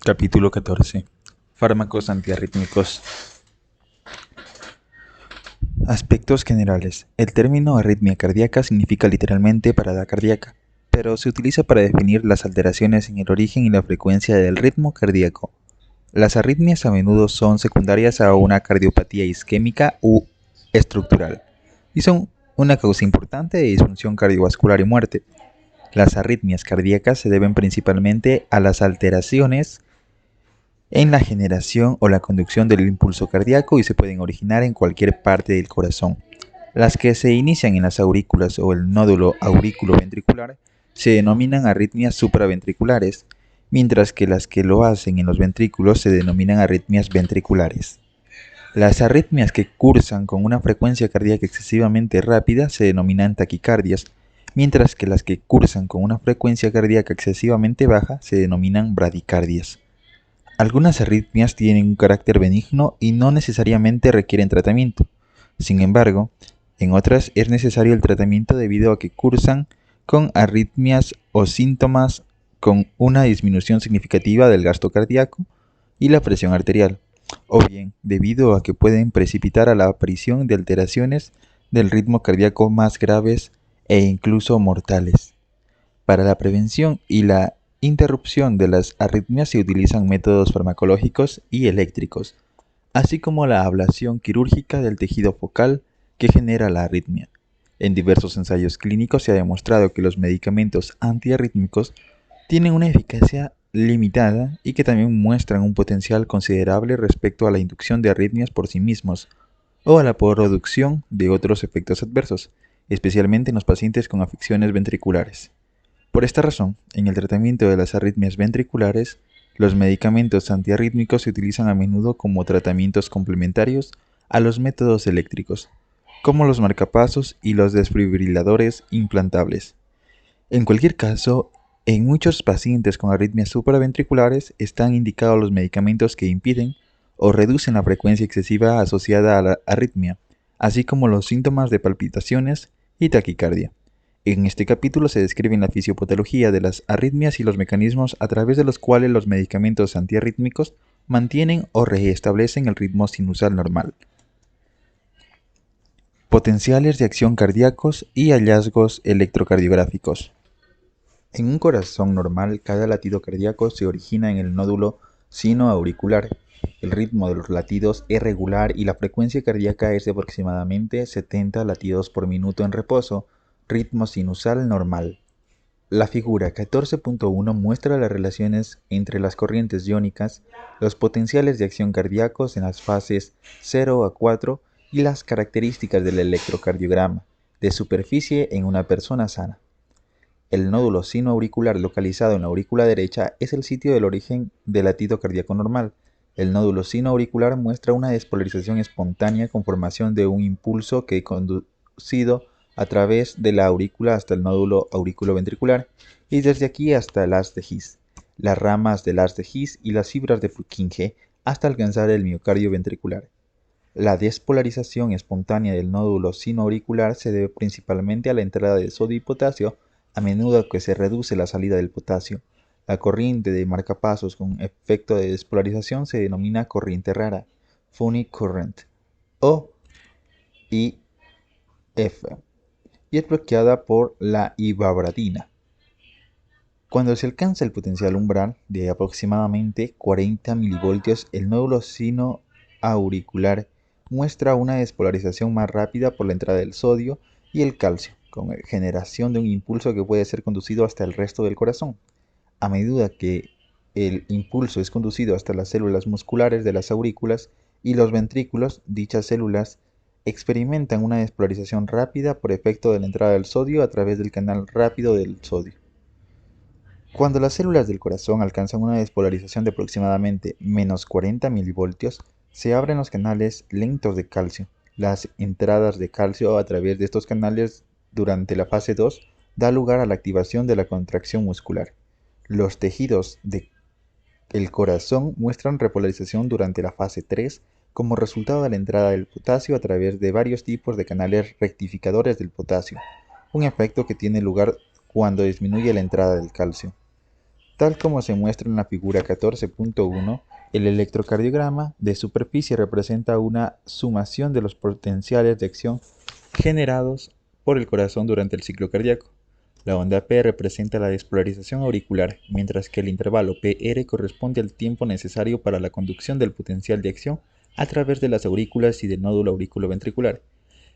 Capítulo 14. Fármacos antiarrítmicos. Aspectos generales. El término arritmia cardíaca significa literalmente parada cardíaca, pero se utiliza para definir las alteraciones en el origen y la frecuencia del ritmo cardíaco. Las arritmias a menudo son secundarias a una cardiopatía isquémica u estructural y son una causa importante de disfunción cardiovascular y muerte. Las arritmias cardíacas se deben principalmente a las alteraciones en la generación o la conducción del impulso cardíaco y se pueden originar en cualquier parte del corazón. Las que se inician en las aurículas o el nódulo aurículo-ventricular se denominan arritmias supraventriculares, mientras que las que lo hacen en los ventrículos se denominan arritmias ventriculares. Las arritmias que cursan con una frecuencia cardíaca excesivamente rápida se denominan taquicardias, mientras que las que cursan con una frecuencia cardíaca excesivamente baja se denominan bradicardias. Algunas arritmias tienen un carácter benigno y no necesariamente requieren tratamiento. Sin embargo, en otras es necesario el tratamiento debido a que cursan con arritmias o síntomas con una disminución significativa del gasto cardíaco y la presión arterial, o bien debido a que pueden precipitar a la aparición de alteraciones del ritmo cardíaco más graves e incluso mortales. Para la prevención y la interrupción de las arritmias se utilizan métodos farmacológicos y eléctricos, así como la ablación quirúrgica del tejido focal que genera la arritmia. En diversos ensayos clínicos se ha demostrado que los medicamentos antiarrítmicos tienen una eficacia limitada y que también muestran un potencial considerable respecto a la inducción de arritmias por sí mismos o a la producción de otros efectos adversos, especialmente en los pacientes con afecciones ventriculares. Por esta razón, en el tratamiento de las arritmias ventriculares, los medicamentos antiarrítmicos se utilizan a menudo como tratamientos complementarios a los métodos eléctricos, como los marcapasos y los desfibriladores implantables. En cualquier caso, en muchos pacientes con arritmias supraventriculares están indicados los medicamentos que impiden o reducen la frecuencia excesiva asociada a la arritmia, así como los síntomas de palpitaciones y taquicardia. En este capítulo se describen la fisiopatología de las arritmias y los mecanismos a través de los cuales los medicamentos antiarrítmicos mantienen o restablecen el ritmo sinusal normal. Potenciales de acción cardíacos y hallazgos electrocardiográficos. En un corazón normal, cada latido cardíaco se origina en el nódulo sinoauricular. El ritmo de los latidos es regular y la frecuencia cardíaca es de aproximadamente 70 latidos por minuto en reposo, ritmo sinusal normal. La figura 14.1 muestra las relaciones entre las corrientes iónicas, los potenciales de acción cardíacos en las fases 0 a 4 y las características del electrocardiograma de superficie en una persona sana. El nódulo sinoauricular localizado en la aurícula derecha es el sitio del origen del latido cardíaco normal. El nódulo sinoauricular muestra una despolarización espontánea con formación de un impulso que conducido a través de la aurícula hasta el nódulo auriculoventricular y desde aquí hasta el haz de His, las ramas del haz de His y las fibras de Purkinje hasta alcanzar el miocardio ventricular. La despolarización espontánea del nódulo sinoauricular se debe principalmente a la entrada de sodio y potasio, a menudo que se reduce la salida del potasio. La corriente de marcapasos con efecto de despolarización se denomina corriente rara, funny current, o IF, y es bloqueada por la ivabradina. Cuando se alcanza el potencial umbral de aproximadamente 40 mV, el nódulo sinoauricular muestra una despolarización más rápida por la entrada del sodio y el calcio, con generación de un impulso que puede ser conducido hasta el resto del corazón. A medida que el impulso es conducido hasta las células musculares de las aurículas y los ventrículos, dichas células experimentan una despolarización rápida por efecto de la entrada del sodio a través del canal rápido del sodio. Cuando las células del corazón alcanzan una despolarización de aproximadamente menos 40 mV, se abren los canales lentos de calcio. Las entradas de calcio a través de estos canales durante la fase 2 da lugar a la activación de la contracción muscular. Los tejidos del corazón muestran repolarización durante la fase 3 como resultado de la entrada del potasio a través de varios tipos de canales rectificadores del potasio, un efecto que tiene lugar cuando disminuye la entrada del calcio. Tal como se muestra en la figura 14.1, el electrocardiograma de superficie representa una sumación de los potenciales de acción generados por el corazón durante el ciclo cardíaco. La onda P representa la despolarización auricular, mientras que el intervalo PR corresponde al tiempo necesario para la conducción del potencial de acción a través de las aurículas y del nódulo auriculoventricular.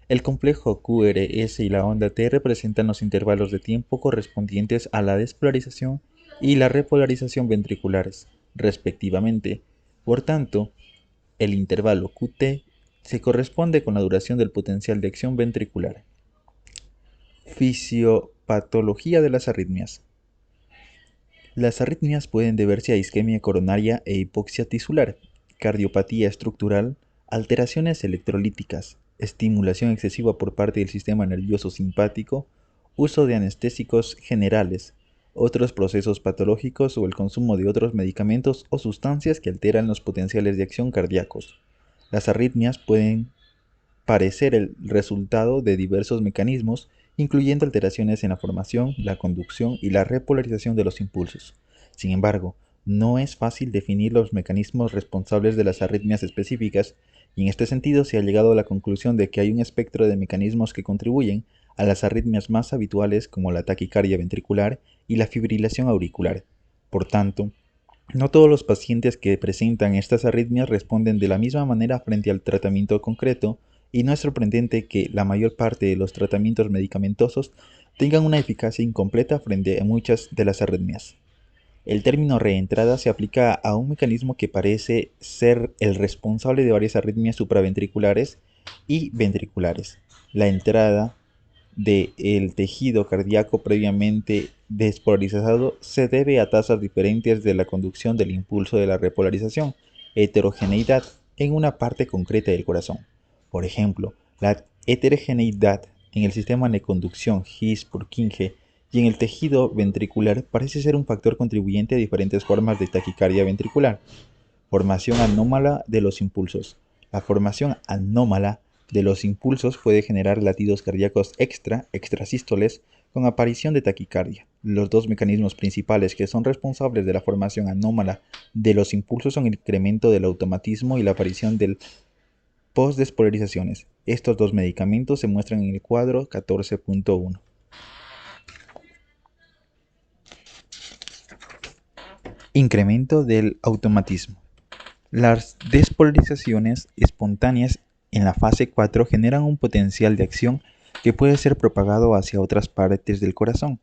El complejo QRS y la onda T representan los intervalos de tiempo correspondientes a la despolarización y la repolarización ventriculares, respectivamente. Por tanto, el intervalo QT se corresponde con la duración del potencial de acción ventricular. Fisiopatología de las arritmias. Las arritmias pueden deberse a isquemia coronaria e hipoxia tisular, cardiopatía estructural, alteraciones electrolíticas, estimulación excesiva por parte del sistema nervioso simpático, uso de anestésicos generales, otros procesos patológicos o el consumo de otros medicamentos o sustancias que alteran los potenciales de acción cardíacos. Las arritmias pueden parecer el resultado de diversos mecanismos, incluyendo alteraciones en la formación, la conducción y la repolarización de los impulsos. Sin embargo, no es fácil definir los mecanismos responsables de las arritmias específicas, y en este sentido se ha llegado a la conclusión de que hay un espectro de mecanismos que contribuyen a las arritmias más habituales como la taquicardia ventricular y la fibrilación auricular. Por tanto, no todos los pacientes que presentan estas arritmias responden de la misma manera frente al tratamiento concreto, y no es sorprendente que la mayor parte de los tratamientos medicamentosos tengan una eficacia incompleta frente a muchas de las arritmias. El término reentrada se aplica a un mecanismo que parece ser el responsable de varias arritmias supraventriculares y ventriculares. La entrada del tejido cardíaco previamente despolarizado se debe a tasas diferentes de la conducción del impulso de la repolarización, heterogeneidad en una parte concreta del corazón. Por ejemplo, la heterogeneidad en el sistema de conducción His-Purkinje y en el tejido ventricular parece ser un factor contribuyente a diferentes formas de taquicardia ventricular. Formación anómala de los impulsos. La formación anómala de los impulsos puede generar latidos cardíacos extrasístoles, con aparición de taquicardia. Los dos mecanismos principales que son responsables de la formación anómala de los impulsos son el incremento del automatismo y la aparición del postdespolarizaciones. Estos dos medicamentos se muestran en el cuadro 14.1. Incremento del automatismo. Las despolarizaciones espontáneas en la fase 4 generan un potencial de acción que puede ser propagado hacia otras partes del corazón.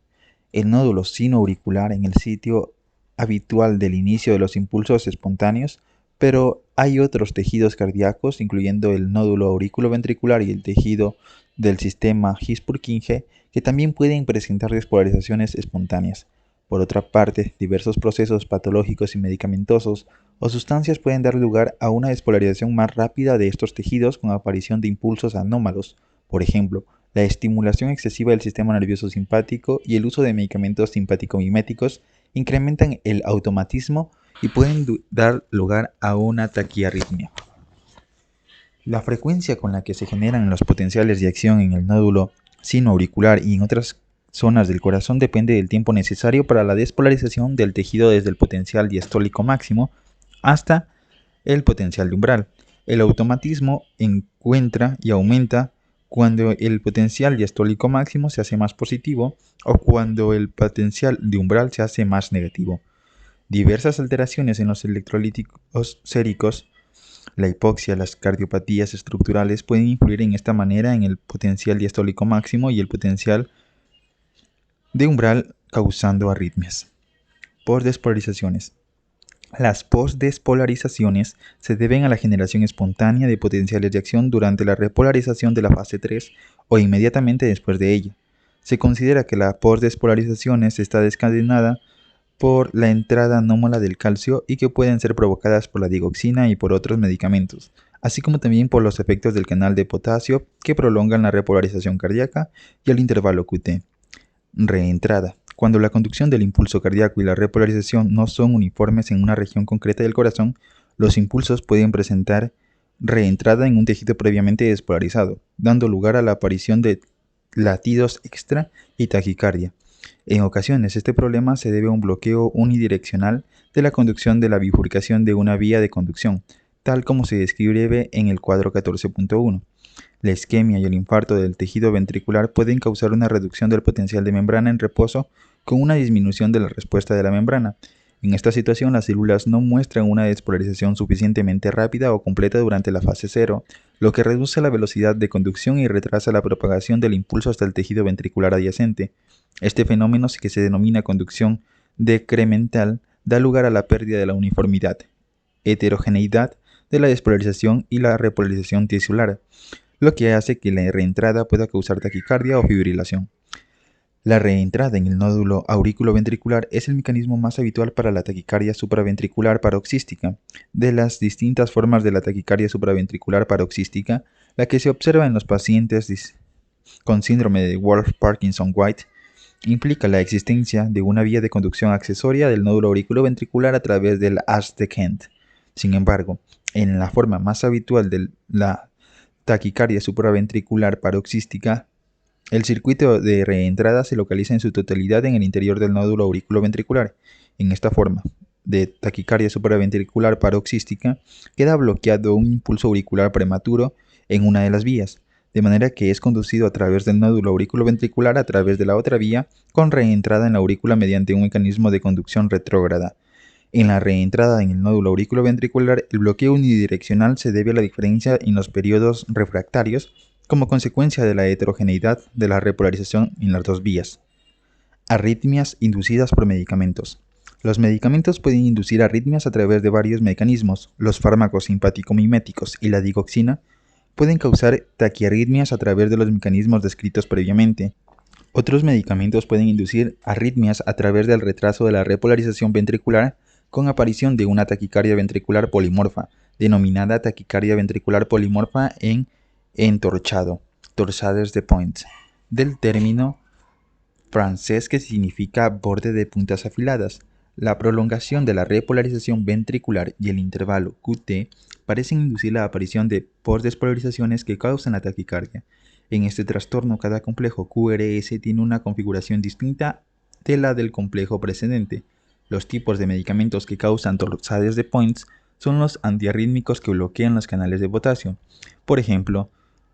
El nódulo sinoauricular en el sitio habitual del inicio de los impulsos espontáneos, pero hay otros tejidos cardíacos, incluyendo el nódulo auriculoventricular y el tejido del sistema His-Purkinje, que también pueden presentar despolarizaciones espontáneas. Por otra parte, diversos procesos patológicos y medicamentosos o sustancias pueden dar lugar a una despolarización más rápida de estos tejidos con aparición de impulsos anómalos. Por ejemplo, la estimulación excesiva del sistema nervioso simpático y el uso de medicamentos simpático-miméticos incrementan el automatismo y pueden dar lugar a una taquiarritmia. La frecuencia con la que se generan los potenciales de acción en el nódulo sinoauricular y en otras zonas del corazón depende del tiempo necesario para la despolarización del tejido desde el potencial diastólico máximo hasta el potencial de umbral. El automatismo encuentra y aumenta cuando el potencial diastólico máximo se hace más positivo o cuando el potencial de umbral se hace más negativo. Diversas alteraciones en los electrolíticos séricos, la hipoxia, las cardiopatías estructurales pueden influir en esta manera en el potencial diastólico máximo y el potencial de umbral, causando arritmias. Postdespolarizaciones. Las postdespolarizaciones se deben a la generación espontánea de potenciales de acción durante la repolarización de la fase 3 o inmediatamente después de ella. Se considera que la postdespolarizaciones está desencadenada por la entrada anómala del calcio y que pueden ser provocadas por la digoxina y por otros medicamentos, así como también por los efectos del canal de potasio que prolongan la repolarización cardíaca y el intervalo QT. Reentrada. Cuando la conducción del impulso cardíaco y la repolarización no son uniformes en una región concreta del corazón, los impulsos pueden presentar reentrada en un tejido previamente despolarizado, dando lugar a la aparición de latidos extra y taquicardia. En ocasiones, este problema se debe a un bloqueo unidireccional de la conducción de la bifurcación de una vía de conducción, tal como se describe en el cuadro 14.1. La isquemia y el infarto del tejido ventricular pueden causar una reducción del potencial de membrana en reposo con una disminución de la respuesta de la membrana. En esta situación, las células no muestran una despolarización suficientemente rápida o completa durante la fase 0, lo que reduce la velocidad de conducción y retrasa la propagación del impulso hasta el tejido ventricular adyacente. Este fenómeno, que se denomina conducción decremental, da lugar a la pérdida de la uniformidad, heterogeneidad de la despolarización y la repolarización tisular, lo que hace que la reentrada pueda causar taquicardia o fibrilación. La reentrada en el nódulo auriculoventricular es el mecanismo más habitual para la taquicardia supraventricular paroxística. De las distintas formas de la taquicardia supraventricular paroxística, la que se observa en los pacientes con síndrome de Wolff-Parkinson-White implica la existencia de una vía de conducción accesoria del nódulo auriculoventricular a través del haz de Kent. Sin embargo, en la forma más habitual de la taquicardia supraventricular paroxística, el circuito de reentrada se localiza en su totalidad en el interior del nódulo auriculoventricular. En esta forma de taquicardia supraventricular paroxística, queda bloqueado un impulso auricular prematuro en una de las vías, de manera que es conducido a través del nódulo auriculoventricular a través de la otra vía con reentrada en la aurícula mediante un mecanismo de conducción retrógrada. En la reentrada en el nódulo auriculoventricular, el bloqueo unidireccional se debe a la diferencia en los periodos refractarios como consecuencia de la heterogeneidad de la repolarización en las dos vías. Arritmias inducidas por medicamentos. Los medicamentos pueden inducir arritmias a través de varios mecanismos. Los fármacos simpático-miméticos y la digoxina pueden causar taquiarritmias a través de los mecanismos descritos previamente. Otros medicamentos pueden inducir arritmias a través del retraso de la repolarización ventricular con aparición de una taquicardia ventricular polimorfa, denominada taquicardia ventricular polimorfa en entorchado, torsades de Point, del término francés que significa borde de puntas afiladas. La prolongación de la repolarización ventricular y el intervalo QT parecen inducir la aparición de postdespolarizaciones que causan la taquicardia. En este trastorno, cada complejo QRS tiene una configuración distinta de la del complejo precedente. Los tipos de medicamentos que causan torsades de Point son los antiarrítmicos que bloquean los canales de potasio, por ejemplo,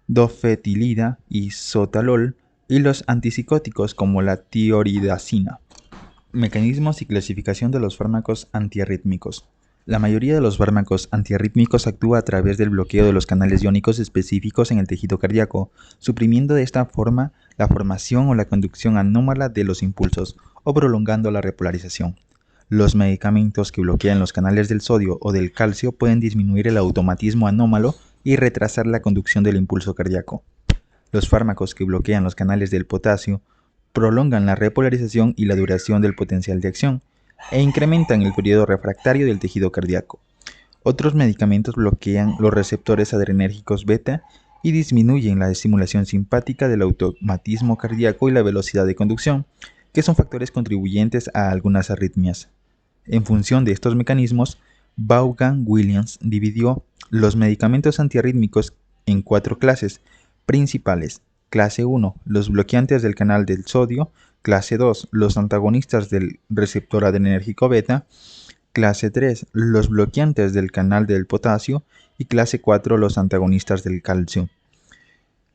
dofetilida y sotalol, y los antipsicóticos como la tioridazina. Mecanismos y clasificación de los fármacos antiarrítmicos. La mayoría de los fármacos antiarrítmicos actúa a través del bloqueo de los canales iónicos específicos en el tejido cardíaco, suprimiendo de esta forma la formación o la conducción anómala de los impulsos o prolongando la repolarización. Los medicamentos que bloquean los canales del sodio o del calcio pueden disminuir el automatismo anómalo y retrasar la conducción del impulso cardíaco. Los fármacos que bloquean los canales del potasio prolongan la repolarización y la duración del potencial de acción e incrementan el periodo refractario del tejido cardíaco. Otros medicamentos bloquean los receptores adrenérgicos beta y disminuyen la estimulación simpática del automatismo cardíaco y la velocidad de conducción, que son factores contribuyentes a algunas arritmias. En función de estos mecanismos, Vaughan-Williams dividió los medicamentos antiarrítmicos en 4 clases principales. Clase 1, los bloqueantes del canal del sodio. Clase 2, los antagonistas del receptor adrenérgico beta. Clase 3, los bloqueantes del canal del potasio. Y clase 4, los antagonistas del calcio.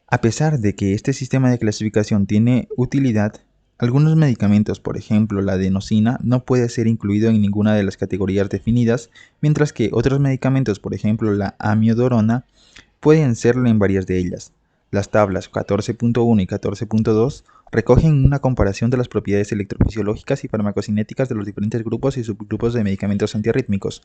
A pesar de que este sistema de clasificación tiene utilidad, algunos medicamentos, por ejemplo la adenosina, no puede ser incluido en ninguna de las categorías definidas, mientras que otros medicamentos, por ejemplo la amiodarona, pueden serlo en varias de ellas. Las tablas 14.1 y 14.2 recogen una comparación de las propiedades electrofisiológicas y farmacocinéticas de los diferentes grupos y subgrupos de medicamentos antiarrítmicos.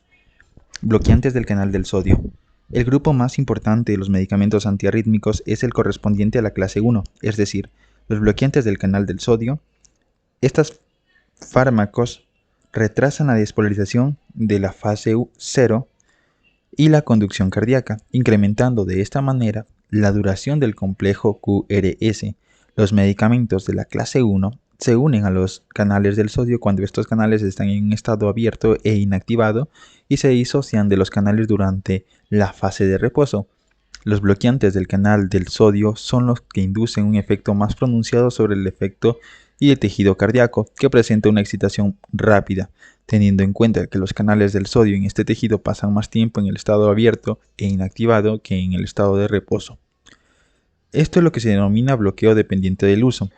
Bloqueantes del canal del sodio. El grupo más importante de los medicamentos antiarrítmicos es el correspondiente a la clase 1, es decir, los bloqueantes del canal del sodio. Estos fármacos retrasan la despolarización de la fase 0 y la conducción cardíaca, incrementando de esta manera la duración del complejo QRS. Los medicamentos de la clase 1 se unen a los canales del sodio cuando estos canales están en un estado abierto e inactivado y se disocian de los canales durante la fase de reposo. Los bloqueantes del canal del sodio son los que inducen un efecto más pronunciado sobre el efecto y el tejido cardíaco, que presenta una excitación rápida, teniendo en cuenta que los canales del sodio en este tejido pasan más tiempo en el estado abierto e inactivado que en el estado de reposo. Esto es lo que se denomina bloqueo dependiente del uso.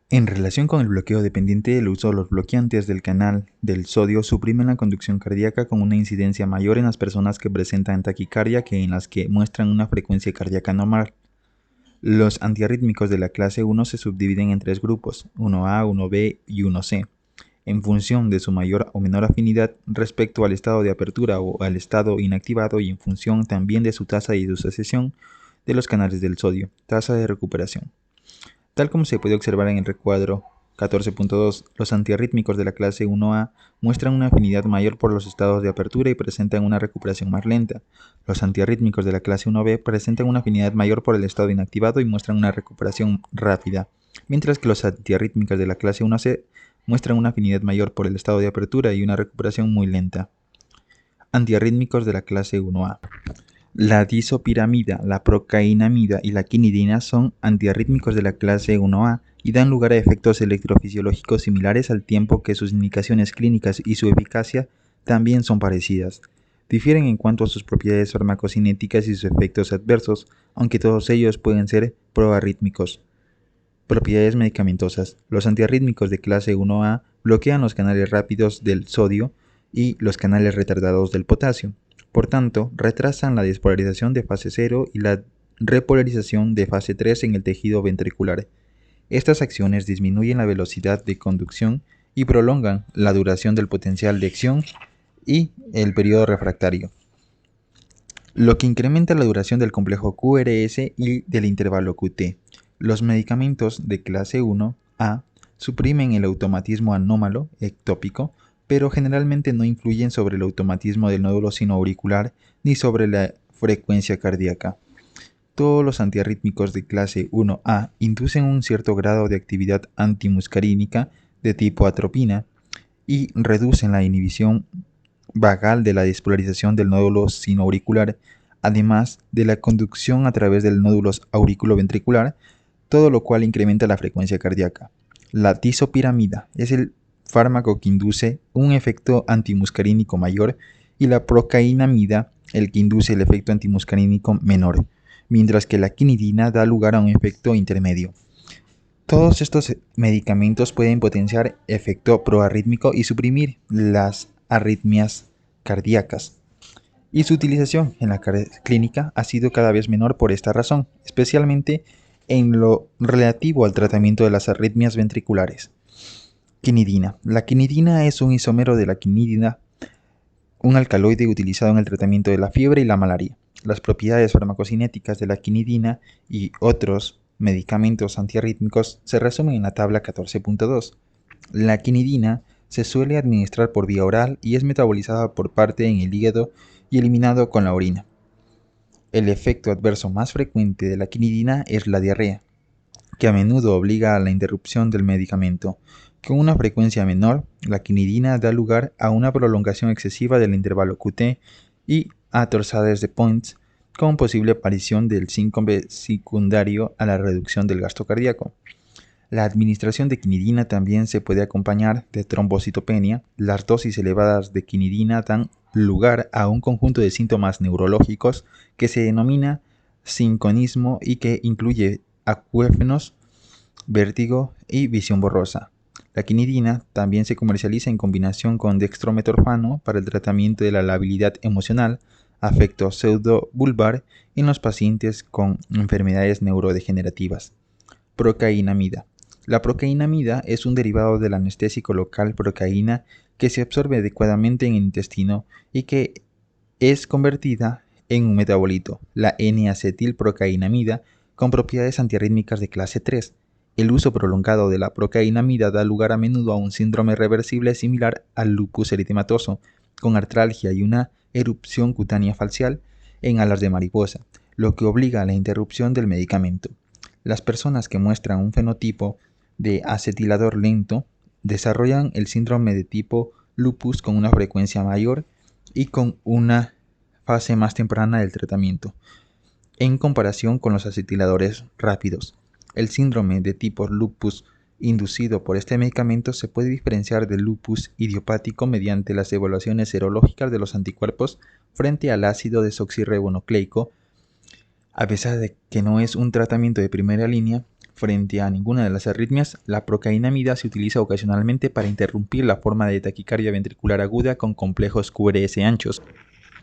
En relación con el bloqueo dependiente del uso, los bloqueantes del canal del sodio suprimen la conducción cardíaca con una incidencia mayor en las personas que presentan taquicardia que en las que muestran una frecuencia cardíaca normal. Los antiarrítmicos de la clase 1 se subdividen en tres grupos, 1A, 1B y 1C, en función de su mayor o menor afinidad respecto al estado de apertura o al estado inactivado y en función también de su tasa de disociación de los canales del sodio, tasa de recuperación. Tal como se puede observar en el recuadro 14.2, los antiarrítmicos de la clase 1A muestran una afinidad mayor por los estados de apertura y presentan una recuperación más lenta. Los antiarrítmicos de la clase 1B presentan una afinidad mayor por el estado inactivado y muestran una recuperación rápida, mientras que los antiarrítmicos de la clase 1C muestran una afinidad mayor por el estado de apertura y una recuperación muy lenta. Antiarrítmicos de la clase 1A. La disopiramida, la procainamida y la quinidina son antiarrítmicos de la clase 1A y dan lugar a efectos electrofisiológicos similares al tiempo que sus indicaciones clínicas y su eficacia también son parecidas. Difieren en cuanto a sus propiedades farmacocinéticas y sus efectos adversos, aunque todos ellos pueden ser proarrítmicos. Propiedades medicamentosas. Los antiarrítmicos de clase 1A bloquean los canales rápidos del sodio y los canales retardados del potasio. Por tanto, retrasan la despolarización de fase 0 y la repolarización de fase 3 en el tejido ventricular. Estas acciones disminuyen la velocidad de conducción y prolongan la duración del potencial de acción y el periodo refractario, lo que incrementa la duración del complejo QRS y del intervalo QT. Los medicamentos de clase 1A suprimen el automatismo anómalo ectópico, pero generalmente no influyen sobre el automatismo del nódulo sinoauricular ni sobre la frecuencia cardíaca. Todos los antiarrítmicos de clase 1A inducen un cierto grado de actividad antimuscarínica de tipo atropina y reducen la inhibición vagal de la despolarización del nódulo sinoauricular, además de la conducción a través del nódulo auriculoventricular, todo lo cual incrementa la frecuencia cardíaca. La disopiramida es el fármaco que induce un efecto antimuscarínico mayor y la procainamida el que induce el efecto antimuscarínico menor, mientras que la quinidina da lugar a un efecto intermedio. Todos estos medicamentos pueden potenciar efecto proarrítmico y suprimir las arritmias cardíacas. Y su utilización en la clínica ha sido cada vez menor por esta razón, especialmente en lo relativo al tratamiento de las arritmias ventriculares. Quinidina. La quinidina es un isómero de la quinidina, un alcaloide utilizado en el tratamiento de la fiebre y la malaria. Las propiedades farmacocinéticas de la quinidina y otros medicamentos antiarrítmicos se resumen en la tabla 14.2. La quinidina se suele administrar por vía oral y es metabolizada por parte en el hígado y eliminado con la orina. El efecto adverso más frecuente de la quinidina es la diarrea, que a menudo obliga a la interrupción del medicamento. Con una frecuencia menor, la quinidina da lugar a una prolongación excesiva del intervalo QT y a torsades de Points, con posible aparición del síncope secundario a la reducción del gasto cardíaco. La administración de quinidina también se puede acompañar de trombocitopenia. Las dosis elevadas de quinidina dan lugar a un conjunto de síntomas neurológicos que se denomina sinconismo y que incluye acuéfenos, vértigo y visión borrosa. La quinidina también se comercializa en combinación con dextrometorfano para el tratamiento de la labilidad emocional, afecto pseudobulbar en los pacientes con enfermedades neurodegenerativas. Procainamida. La procainamida es un derivado del anestésico local procaína que se absorbe adecuadamente en el intestino y que es convertida en un metabolito, la N-acetilprocainamida, con propiedades antiarrítmicas de clase 3. El uso prolongado de la procainamida da lugar a menudo a un síndrome reversible similar al lupus eritematoso, con artralgia y una erupción cutánea facial en alas de mariposa, lo que obliga a la interrupción del medicamento. Las personas que muestran un fenotipo de acetilador lento desarrollan el síndrome de tipo lupus con una frecuencia mayor y con una fase más temprana del tratamiento, en comparación con los acetiladores rápidos. El síndrome de tipo lupus inducido por este medicamento se puede diferenciar del lupus idiopático mediante las evaluaciones serológicas de los anticuerpos frente al ácido desoxirribonucleico. A pesar de que no es un tratamiento de primera línea frente a ninguna de las arritmias, la procainamida se utiliza ocasionalmente para interrumpir la forma de taquicardia ventricular aguda con complejos QRS anchos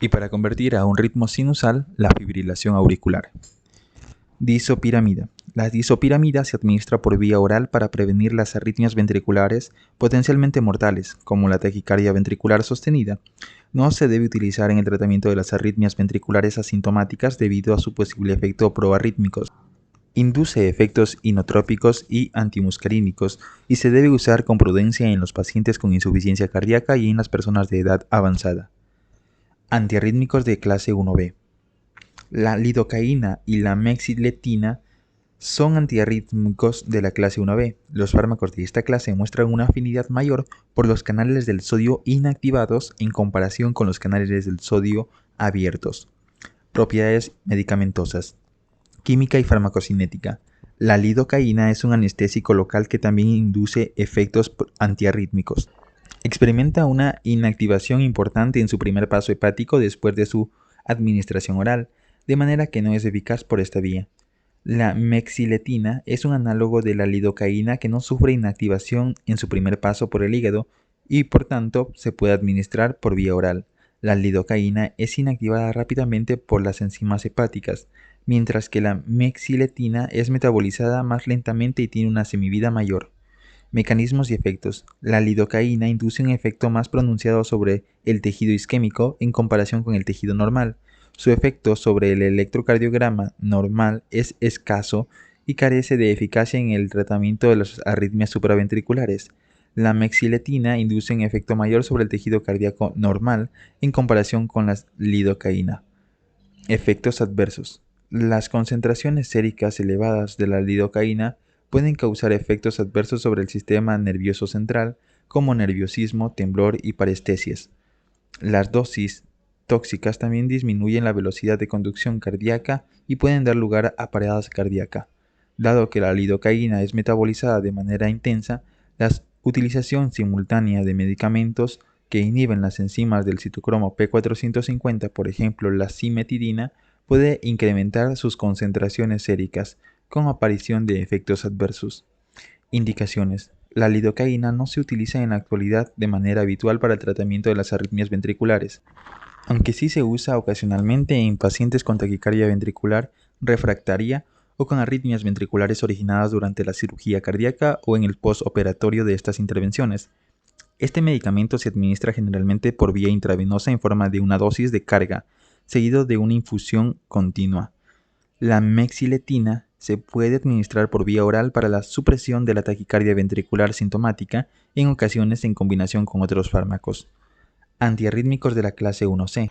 y para convertir a un ritmo sinusal la fibrilación auricular. Disopiramida. La disopiramida se administra por vía oral para prevenir las arritmias ventriculares potencialmente mortales, como la taquicardia ventricular sostenida. No se debe utilizar en el tratamiento de las arritmias ventriculares asintomáticas debido a su posible efecto proarrítmico. Induce efectos inotrópicos y antimuscarínicos y se debe usar con prudencia en los pacientes con insuficiencia cardíaca y en las personas de edad avanzada. Antiarrítmicos de clase 1B. La lidocaína y la mexiletina son antiarrítmicos de la clase 1B. Los fármacos de esta clase muestran una afinidad mayor por los canales del sodio inactivados en comparación con los canales del sodio abiertos. Propiedades medicamentosas. Química y farmacocinética. La lidocaína es un anestésico local que también induce efectos antiarrítmicos. Experimenta una inactivación importante en su primer paso hepático después de su administración oral, de manera que no es eficaz por esta vía. La mexiletina es un análogo de la lidocaína que no sufre inactivación en su primer paso por el hígado y por tanto se puede administrar por vía oral. La lidocaína es inactivada rápidamente por las enzimas hepáticas, mientras que la mexiletina es metabolizada más lentamente y tiene una semivida mayor. Mecanismos y efectos. La lidocaína induce un efecto más pronunciado sobre el tejido isquémico en comparación con el tejido normal. Su efecto sobre el electrocardiograma normal es escaso y carece de eficacia en el tratamiento de las arritmias supraventriculares. La mexiletina induce un efecto mayor sobre el tejido cardíaco normal en comparación con la lidocaína. Efectos adversos. Las concentraciones séricas elevadas de la lidocaína pueden causar efectos adversos sobre el sistema nervioso central, como nerviosismo, temblor y parestesias. Las dosis tóxicas también disminuyen la velocidad de conducción cardíaca y pueden dar lugar a paradas cardíacas. Dado que la lidocaína es metabolizada de manera intensa, la utilización simultánea de medicamentos que inhiben las enzimas del citocromo P450, por ejemplo la cimetidina, puede incrementar sus concentraciones séricas, con aparición de efectos adversos. Indicaciones. La lidocaína no se utiliza en la actualidad de manera habitual para el tratamiento de las arritmias ventriculares, aunque sí se usa ocasionalmente en pacientes con taquicardia ventricular refractaria o con arritmias ventriculares originadas durante la cirugía cardíaca o en el postoperatorio de estas intervenciones. Este medicamento se administra generalmente por vía intravenosa en forma de una dosis de carga, seguido de una infusión continua. La mexiletina se puede administrar por vía oral para la supresión de la taquicardia ventricular sintomática, en ocasiones en combinación con otros fármacos. Antiarrítmicos de la clase 1C.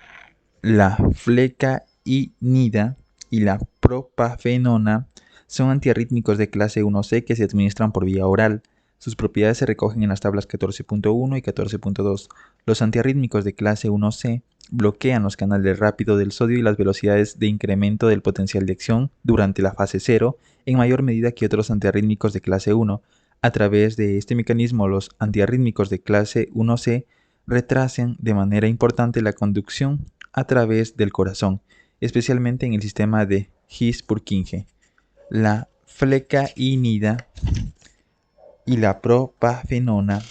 La flecainida y la propafenona son antiarrítmicos de clase 1C que se administran por vía oral. Sus propiedades se recogen en las tablas 14.1 y 14.2. Los antiarrítmicos de clase 1C bloquean los canales rápidos del sodio y las velocidades de incremento del potencial de acción durante la fase 0 en mayor medida que otros antiarrítmicos de clase 1. A través de este mecanismo, los antiarrítmicos de clase 1C retrasan de manera importante la conducción a través del corazón, especialmente en el sistema de His-Purkinje. La flecainida y la propafenona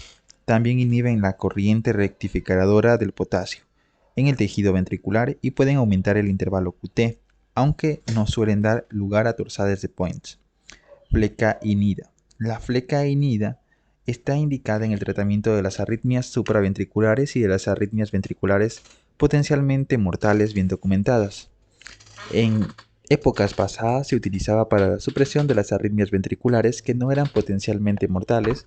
también inhiben la corriente rectificadora del potasio en el tejido ventricular y pueden aumentar el intervalo QT, aunque no suelen dar lugar a torsades de Points. Flecainida. La flecainida está indicada en el tratamiento de las arritmias supraventriculares y de las arritmias ventriculares potencialmente mortales bien documentadas. En épocas pasadas se utilizaba para la supresión de las arritmias ventriculares que no eran potencialmente mortales,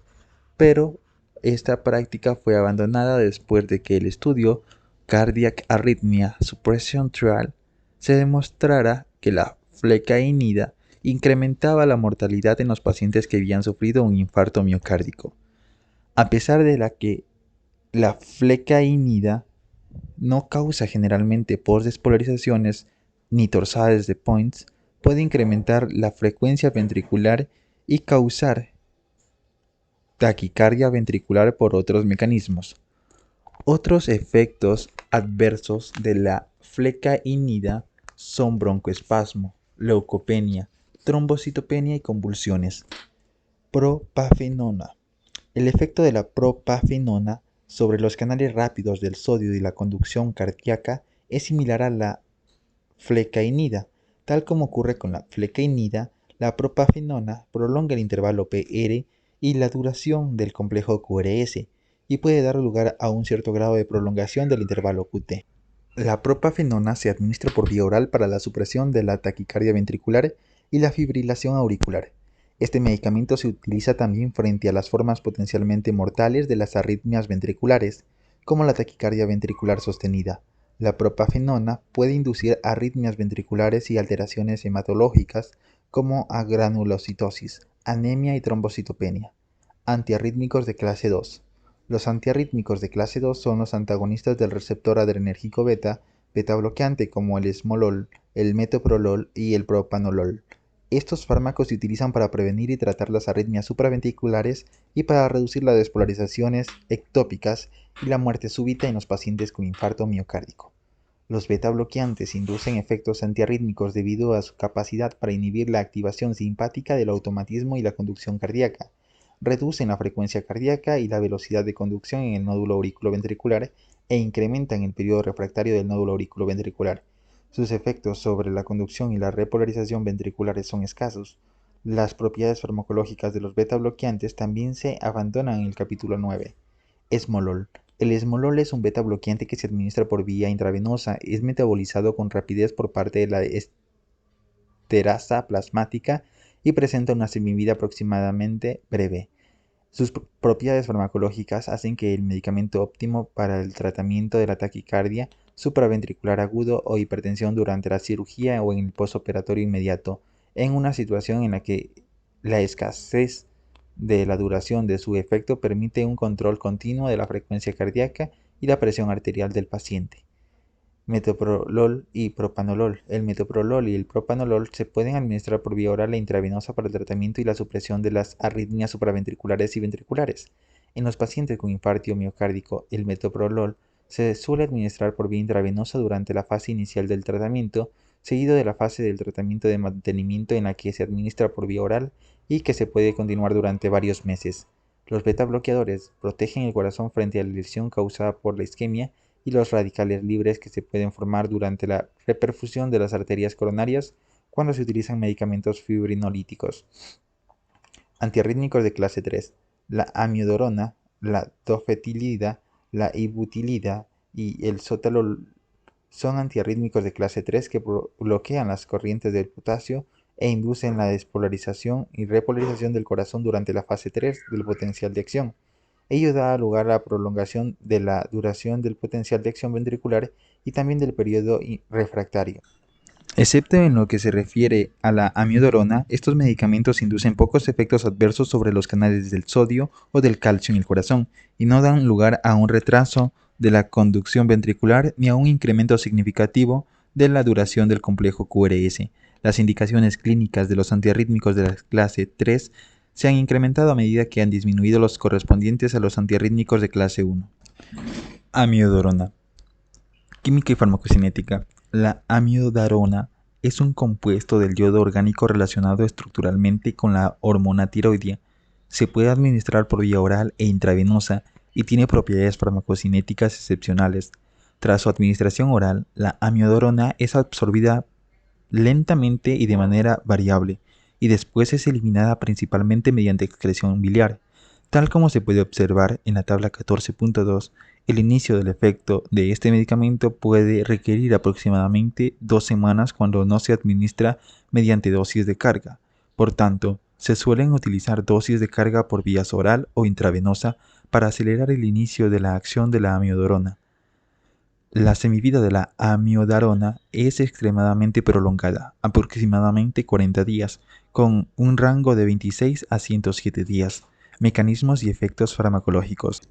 pero esta práctica fue abandonada después de que el estudio Cardiac Arrhythmia Suppression Trial se demostrara que la flecainida incrementaba la mortalidad en los pacientes que habían sufrido un infarto miocárdico. A pesar de que la flecainida no causa generalmente postdespolarizaciones ni torsades de Points, puede incrementar la frecuencia ventricular y causar taquicardia ventricular por otros mecanismos. Otros efectos adversos de la flecainida son broncoespasmo, leucopenia, trombocitopenia y convulsiones. Propafenona. El efecto de la propafenona sobre los canales rápidos del sodio y la conducción cardíaca es similar a la flecainida. Tal como ocurre con la flecainida, la propafenona prolonga el intervalo PR y la duración del complejo QRS y puede dar lugar a un cierto grado de prolongación del intervalo QT. La propafenona se administra por vía oral para la supresión de la taquicardia ventricular y la fibrilación auricular. Este medicamento se utiliza también frente a las formas potencialmente mortales de las arritmias ventriculares, como la taquicardia ventricular sostenida. La propafenona puede inducir arritmias ventriculares y alteraciones hematológicas como agranulocitosis, anemia y trombocitopenia. Antiarrítmicos de clase 2. Los antiarrítmicos de clase 2 son los antagonistas del receptor adrenérgico beta, beta bloqueante como el esmolol, el metoprolol y el propanolol. Estos fármacos se utilizan para prevenir y tratar las arritmias supraventriculares y para reducir las despolarizaciones ectópicas y la muerte súbita en los pacientes con infarto miocárdico. Los beta bloqueantes inducen efectos antiarrítmicos debido a su capacidad para inhibir la activación simpática del automatismo y la conducción cardíaca. Reducen la frecuencia cardíaca y la velocidad de conducción en el nódulo auriculoventricular e incrementan el periodo refractario del nódulo auriculoventricular. Sus efectos sobre la conducción y la repolarización ventriculares son escasos. Las propiedades farmacológicas de los beta bloqueantes también se abandonan en el capítulo 9. Esmolol. El esmolol es un beta bloqueante que se administra por vía intravenosa, es metabolizado con rapidez por parte de la esterasa plasmática y presenta una semivida aproximadamente breve. Sus propiedades farmacológicas hacen que el medicamento óptimo para el tratamiento de la taquicardia supraventricular agudo o hipertensión durante la cirugía o en el postoperatorio inmediato, en una situación en la que la escasez de la duración de su efecto permite un control continuo de la frecuencia cardíaca y la presión arterial del paciente. Metoprolol y propanolol. El metoprolol y el propanolol se pueden administrar por vía oral e intravenosa para el tratamiento y la supresión de las arritmias supraventriculares y ventriculares. En los pacientes con infarto miocárdico, el metoprolol se suele administrar por vía intravenosa durante la fase inicial del tratamiento, seguido de la fase del tratamiento de mantenimiento en la que se administra por vía oral y que se puede continuar durante varios meses. Los beta bloqueadores protegen el corazón frente a la lesión causada por la isquemia y los radicales libres que se pueden formar durante la reperfusión de las arterias coronarias cuando se utilizan medicamentos fibrinolíticos. Antiarrítmicos de clase 3. La amiodarona, la dofetilida, la ibutilida y el sotalol son antiarrítmicos de clase 3 que bloquean las corrientes del potasio e inducen la despolarización y repolarización del corazón durante la fase 3 del potencial de acción. Ello da lugar a la prolongación de la duración del potencial de acción ventricular y también del periodo refractario. Excepto en lo que se refiere a la amiodarona, estos medicamentos inducen pocos efectos adversos sobre los canales del sodio o del calcio en el corazón y no dan lugar a un retraso de la conducción ventricular ni a un incremento significativo de la duración del complejo QRS. Las indicaciones clínicas de los antiarrítmicos de la clase 3 se han incrementado a medida que han disminuido los correspondientes a los antiarrítmicos de clase 1. Amiodarona. Química y farmacocinética. La amiodarona es un compuesto del yodo orgánico relacionado estructuralmente con la hormona tiroidea. Se puede administrar por vía oral e intravenosa y tiene propiedades farmacocinéticas excepcionales. Tras su administración oral, la amiodarona es absorbida lentamente y de manera variable, y después es eliminada principalmente mediante excreción biliar. Tal como se puede observar en la tabla 14.2, el inicio del efecto de este medicamento puede requerir aproximadamente 2 semanas cuando no se administra mediante dosis de carga. Por tanto, se suelen utilizar dosis de carga por vías oral o intravenosa para acelerar el inicio de la acción de la amiodarona. La semivida de la amiodarona es extremadamente prolongada, aproximadamente 40 días, con un rango de 26 a 107 días. Mecanismos y efectos farmacológicos.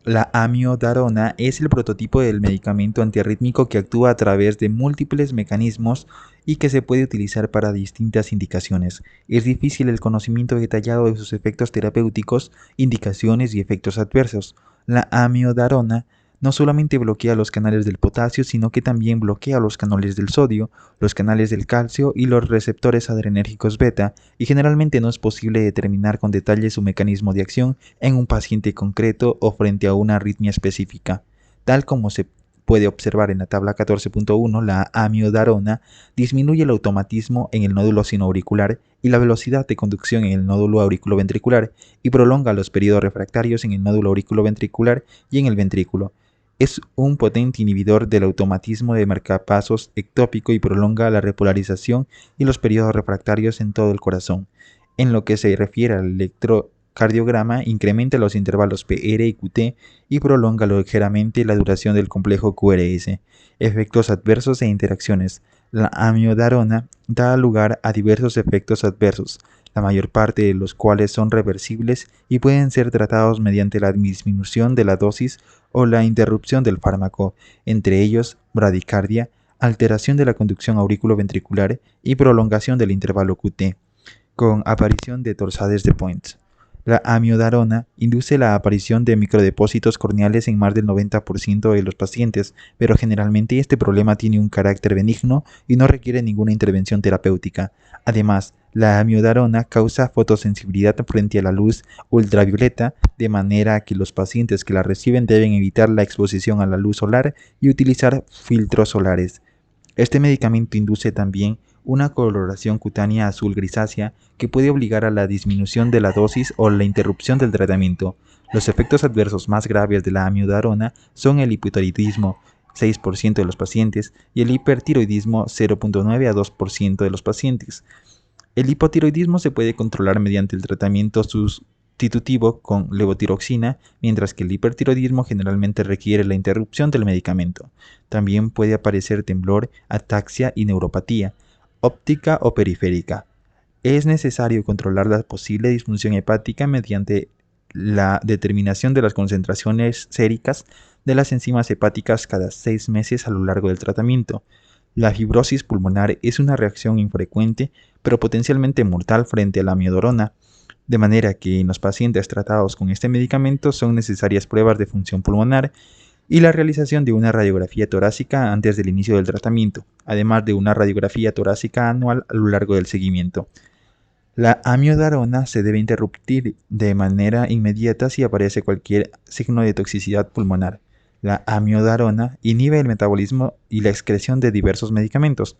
La amiodarona es el prototipo del medicamento antiarrítmico que actúa a través de múltiples mecanismos y que se puede utilizar para distintas indicaciones. Es difícil el conocimiento detallado de sus efectos terapéuticos, indicaciones y efectos adversos. La amiodarona no solamente bloquea los canales del potasio, sino que también bloquea los canales del sodio, los canales del calcio y los receptores adrenérgicos beta, y generalmente no es posible determinar con detalle su mecanismo de acción en un paciente concreto o frente a una arritmia específica. Tal como se puede observar en la tabla 14.1, la amiodarona disminuye el automatismo en el nódulo sinoauricular y la velocidad de conducción en el nódulo auriculoventricular y prolonga los periodos refractarios en el nódulo auriculoventricular y en el ventrículo. Es un potente inhibidor del automatismo de marcapasos ectópico y prolonga la repolarización y los periodos refractarios en todo el corazón. En lo que se refiere al electrocardiograma, incrementa los intervalos PR y QT y prolonga ligeramente la duración del complejo QRS. Efectos adversos e interacciones. La amiodarona da lugar a diversos efectos adversos, la mayor parte de los cuales son reversibles y pueden ser tratados mediante la disminución de la dosis o la interrupción del fármaco, entre ellos bradicardia, alteración de la conducción auriculoventricular y prolongación del intervalo QT, con aparición de torsades de Points. La amiodarona induce la aparición de microdepósitos corneales en más del 90% de los pacientes, pero generalmente este problema tiene un carácter benigno y no requiere ninguna intervención terapéutica. Además, la amiodarona causa fotosensibilidad frente a la luz ultravioleta, de manera que los pacientes que la reciben deben evitar la exposición a la luz solar y utilizar filtros solares. Este medicamento induce también una coloración cutánea azul grisácea que puede obligar a la disminución de la dosis o la interrupción del tratamiento. Los efectos adversos más graves de la amiodarona son el hipotiroidismo, 6% de los pacientes, y el hipertiroidismo, 0.9 a 2% de los pacientes. El hipotiroidismo se puede controlar mediante el tratamiento sustitutivo con levotiroxina, mientras que el hipertiroidismo generalmente requiere la interrupción del medicamento. También puede aparecer temblor, ataxia y neuropatía, óptica o periférica. Es necesario controlar la posible disfunción hepática mediante la determinación de las concentraciones séricas de las enzimas hepáticas cada 6 meses a lo largo del tratamiento. La fibrosis pulmonar es una reacción infrecuente pero potencialmente mortal frente a la amiodarona, de manera que en los pacientes tratados con este medicamento son necesarias pruebas de función pulmonar y la realización de una radiografía torácica antes del inicio del tratamiento, además de una radiografía torácica anual a lo largo del seguimiento. La amiodarona se debe interrumpir de manera inmediata si aparece cualquier signo de toxicidad pulmonar. La amiodarona inhibe el metabolismo y la excreción de diversos medicamentos.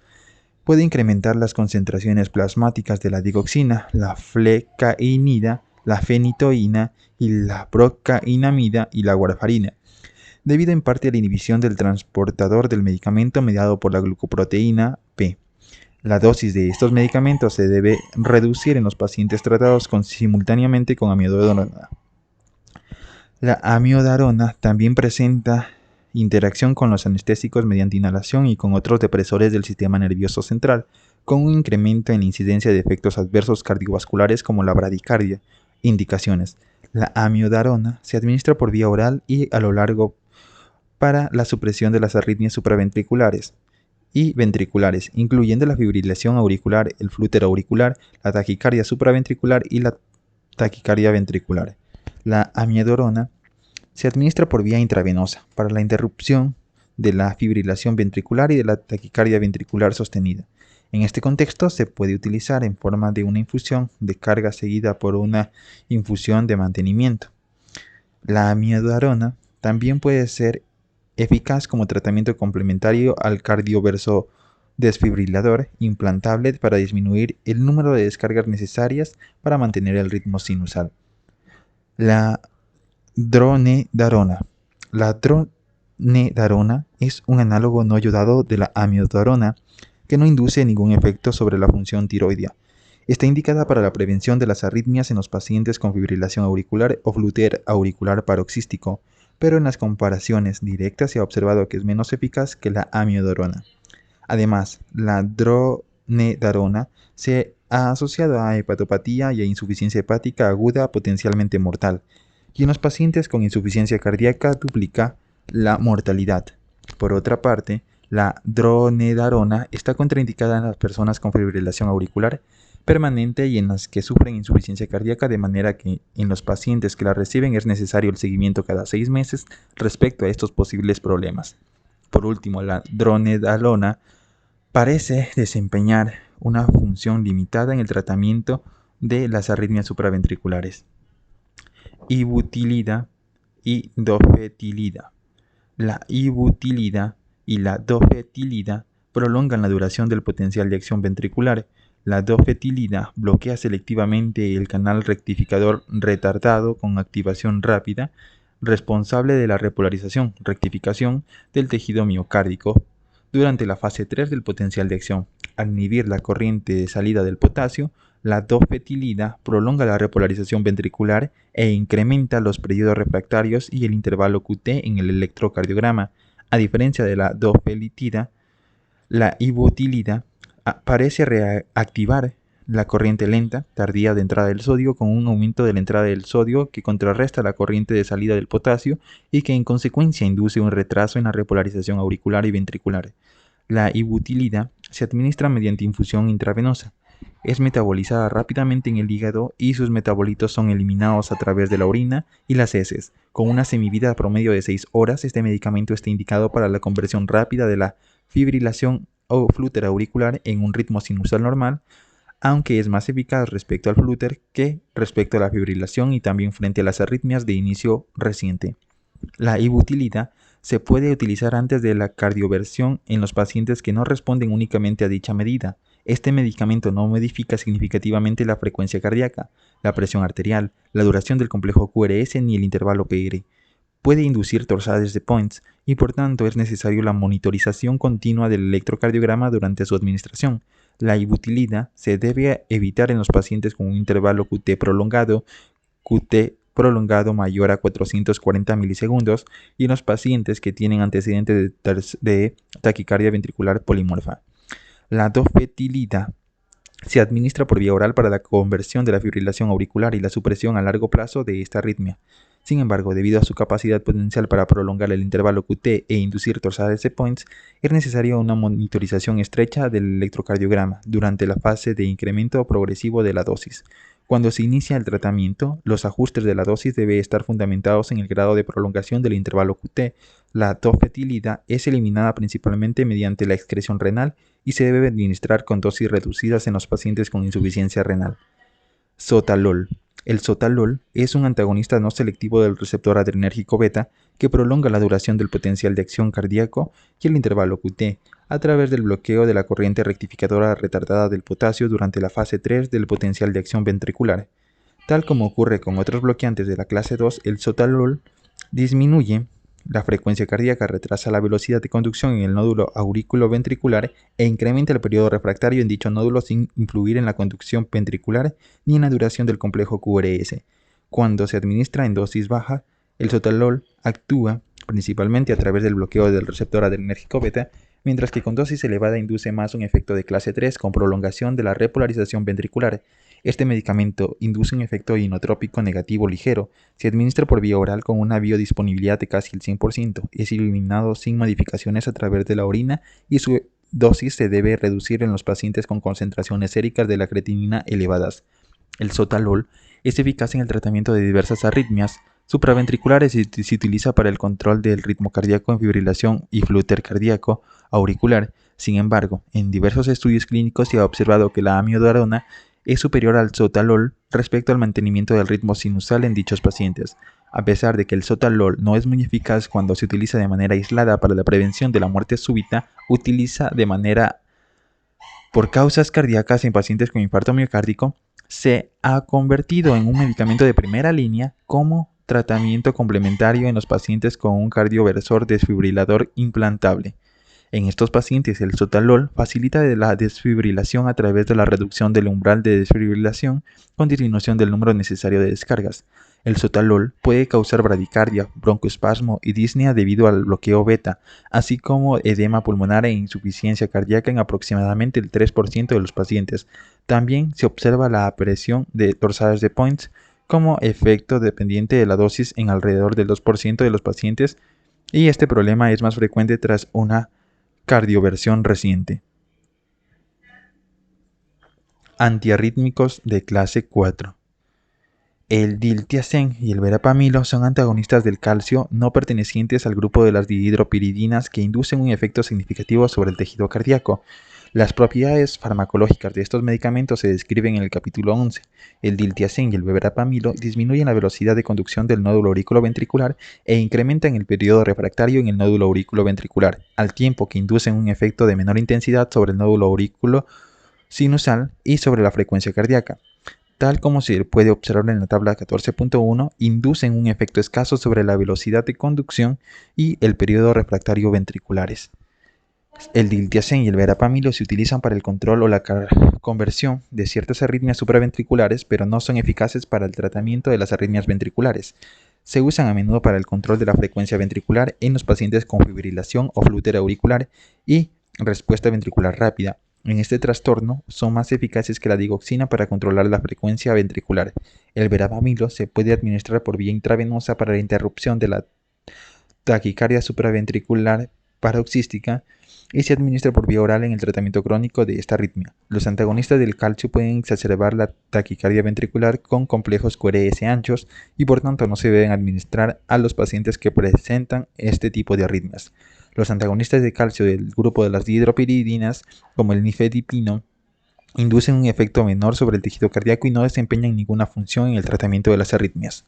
Puede incrementar las concentraciones plasmáticas de la digoxina, la flecainida, la fenitoína y la procainamida y la warfarina, debido en parte a la inhibición del transportador del medicamento mediado por la glucoproteína P. La dosis de estos medicamentos se debe reducir en los pacientes tratados simultáneamente con amiodarona. La amiodarona también presenta interacción con los anestésicos mediante inhalación y con otros depresores del sistema nervioso central, con un incremento en la incidencia de efectos adversos cardiovasculares como la bradicardia. Indicaciones. La amiodarona se administra por vía oral y a lo largo para la supresión de las arritmias supraventriculares y ventriculares, incluyendo la fibrilación auricular, el flúter auricular, la taquicardia supraventricular y la taquicardia ventricular. La amiodarona se administra por vía intravenosa para la interrupción de la fibrilación ventricular y de la taquicardia ventricular sostenida. En este contexto se puede utilizar en forma de una infusión de carga seguida por una infusión de mantenimiento. La amiodarona también puede ser eficaz como tratamiento complementario al cardioverso desfibrilador implantable para disminuir el número de descargas necesarias para mantener el ritmo sinusal. La dronedarona. La dronedarona es un análogo no yodado de la amiodarona que no induce ningún efecto sobre la función tiroidea. Está indicada para la prevención de las arritmias en los pacientes con fibrilación auricular o flúter auricular paroxístico, pero en las comparaciones directas se ha observado que es menos eficaz que la amiodarona. Además, la dronedarona se ha asociado a hepatopatía y a insuficiencia hepática aguda potencialmente mortal, y en los pacientes con insuficiencia cardíaca duplica la mortalidad. Por otra parte, la dronedarona está contraindicada en las personas con fibrilación auricular permanente y en las que sufren insuficiencia cardíaca, de manera que en los pacientes que la reciben es necesario el seguimiento cada 6 meses respecto a estos posibles problemas. Por último, la dronedarona parece desempeñar una función limitada en el tratamiento de las arritmias supraventriculares. Ibutilida y dofetilida. La ibutilida y la dofetilida prolongan la duración del potencial de acción ventricular. La dofetilida bloquea selectivamente el canal rectificador retardado con activación rápida, responsable de la repolarización, rectificación del tejido miocárdico durante la fase 3 del potencial de acción. Al inhibir la corriente de salida del potasio, la dofetilida prolonga la repolarización ventricular e incrementa los periodos refractarios y el intervalo QT en el electrocardiograma. A diferencia de la dofetilida, la ibutilida parece reactivar la corriente lenta, tardía de entrada del sodio con un aumento de la entrada del sodio que contrarresta la corriente de salida del potasio y que en consecuencia induce un retraso en la repolarización auricular y ventricular. La ibutilida se administra mediante infusión intravenosa. Es metabolizada rápidamente en el hígado y sus metabolitos son eliminados a través de la orina y las heces. Con una semivida promedio de 6 horas, este medicamento está indicado para la conversión rápida de la fibrilación o flúter auricular en un ritmo sinusal normal, aunque es más eficaz respecto al flúter que respecto a la fibrilación y también frente a las arritmias de inicio reciente. La ibutilida se puede utilizar antes de la cardioversión en los pacientes que no responden únicamente a dicha medida. Este medicamento no modifica significativamente la frecuencia cardíaca, la presión arterial, la duración del complejo QRS ni el intervalo PR. Puede inducir torsades de Points y por tanto es necesario la monitorización continua del electrocardiograma durante su administración. La ibutilida se debe evitar en los pacientes con un intervalo QT prolongado mayor a 440 milisegundos y en los pacientes que tienen antecedentes de taquicardia ventricular polimorfa. La dofetilida se administra por vía oral para la conversión de la fibrilación auricular y la supresión a largo plazo de esta arritmia. Sin embargo, debido a su capacidad potencial para prolongar el intervalo QT e inducir torsades de Points, es necesaria una monitorización estrecha del electrocardiograma durante la fase de incremento progresivo de la dosis. Cuando se inicia el tratamiento, los ajustes de la dosis deben estar fundamentados en el grado de prolongación del intervalo QT. La dofetilida es eliminada principalmente mediante la excreción renal y se debe administrar con dosis reducidas en los pacientes con insuficiencia renal. Sotalol. El sotalol es un antagonista no selectivo del receptor adrenérgico beta que prolonga la duración del potencial de acción cardíaco y el intervalo QT a través del bloqueo de la corriente rectificadora retardada del potasio durante la fase 3 del potencial de acción ventricular. Tal como ocurre con otros bloqueantes de la clase 2, el sotalol disminuye la frecuencia cardíaca, retrasa la velocidad de conducción en el nódulo auriculoventricular e incrementa el periodo refractario en dicho nódulo sin influir en la conducción ventricular ni en la duración del complejo QRS. Cuando se administra en dosis baja, el sotalol actúa principalmente a través del bloqueo del receptor adrenérgico beta, mientras que con dosis elevada induce más un efecto de clase 3 con prolongación de la repolarización ventricular. Este medicamento induce un efecto inotrópico negativo ligero, se administra por vía oral con una biodisponibilidad de casi el 100%, es eliminado sin modificaciones a través de la orina y su dosis se debe reducir en los pacientes con concentraciones séricas de la creatinina elevadas. El sotalol es eficaz en el tratamiento de diversas arritmias supraventriculares y se utiliza para el control del ritmo cardíaco en fibrilación y flúter cardíaco auricular. Sin embargo, en diversos estudios clínicos se ha observado que la amiodarona es superior al sotalol respecto al mantenimiento del ritmo sinusal en dichos pacientes. A pesar de que el sotalol no es muy eficaz cuando se utiliza de manera aislada para la prevención de la muerte súbita, utiliza de manera por causas cardíacas en pacientes con infarto miocárdico, se ha convertido en un medicamento de primera línea como tratamiento complementario en los pacientes con un cardioversor desfibrilador implantable. En estos pacientes, el sotalol facilita la desfibrilación a través de la reducción del umbral de desfibrilación con disminución del número necesario de descargas. El sotalol puede causar bradicardia, broncoespasmo y disnea debido al bloqueo beta, así como edema pulmonar e insuficiencia cardíaca en aproximadamente el 3% de los pacientes. También se observa la aparición de torsades de Points como efecto dependiente de la dosis en alrededor del 2% de los pacientes, y este problema es más frecuente tras una cardioversión reciente. Antiarrítmicos de clase 4. El diltiazem y el verapamilo son antagonistas del calcio no pertenecientes al grupo de las dihidropiridinas que inducen un efecto significativo sobre el tejido cardíaco. Las propiedades farmacológicas de estos medicamentos se describen en el capítulo 11. El diltiazem y el verapamilo disminuyen la velocidad de conducción del nódulo auriculoventricular e incrementan el periodo refractario en el nódulo auriculoventricular, al tiempo que inducen un efecto de menor intensidad sobre el nódulo auriculosinusal y sobre la frecuencia cardíaca. Tal como se puede observar en la tabla 14.1, inducen un efecto escaso sobre la velocidad de conducción y el periodo refractario ventriculares. El diltiazem y el verapamilo se utilizan para el control o la conversión de ciertas arritmias supraventriculares, pero no son eficaces para el tratamiento de las arritmias ventriculares. Se usan a menudo para el control de la frecuencia ventricular en los pacientes con fibrilación o flúter auricular y respuesta ventricular rápida. En este trastorno son más eficaces que la digoxina para controlar la frecuencia ventricular. El verapamilo se puede administrar por vía intravenosa para la interrupción de la taquicardia supraventricular paroxística y se administra por vía oral en el tratamiento crónico de esta arritmia. Los antagonistas del calcio pueden exacerbar la taquicardia ventricular con complejos QRS anchos y por tanto no se deben administrar a los pacientes que presentan este tipo de arritmias. Los antagonistas de calcio del grupo de las dihidropiridinas, como el nifedipino, inducen un efecto menor sobre el tejido cardíaco y no desempeñan ninguna función en el tratamiento de las arritmias.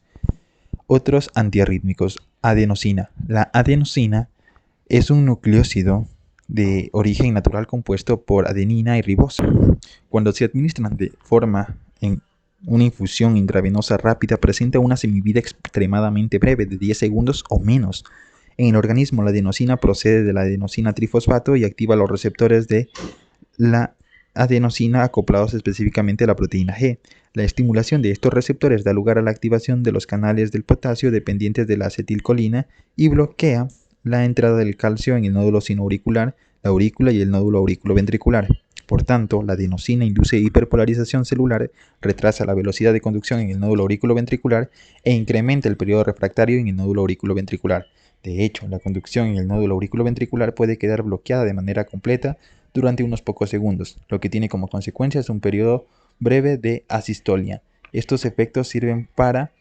Otros antiarrítmicos. Adenosina. La adenosina es un nucleósido de origen natural compuesto por adenina y ribosa. Cuando se administran de forma en una infusión intravenosa rápida, presenta una semivida extremadamente breve de 10 segundos o menos. En el organismo, la adenosina procede de la adenosina trifosfato y activa los receptores de la adenosina acoplados específicamente a la proteína G. La estimulación de estos receptores da lugar a la activación de los canales del potasio dependientes de la acetilcolina y bloquea la entrada del calcio en el nódulo sinoauricular, la aurícula y el nódulo auriculoventricular. Por tanto, la adenosina induce hiperpolarización celular, retrasa la velocidad de conducción en el nódulo auriculoventricular e incrementa el periodo refractario en el nódulo auriculoventricular. De hecho, la conducción en el nódulo auriculoventricular puede quedar bloqueada de manera completa durante unos pocos segundos, lo que tiene como consecuencia un periodo breve de asistolia. Estos efectos sirven para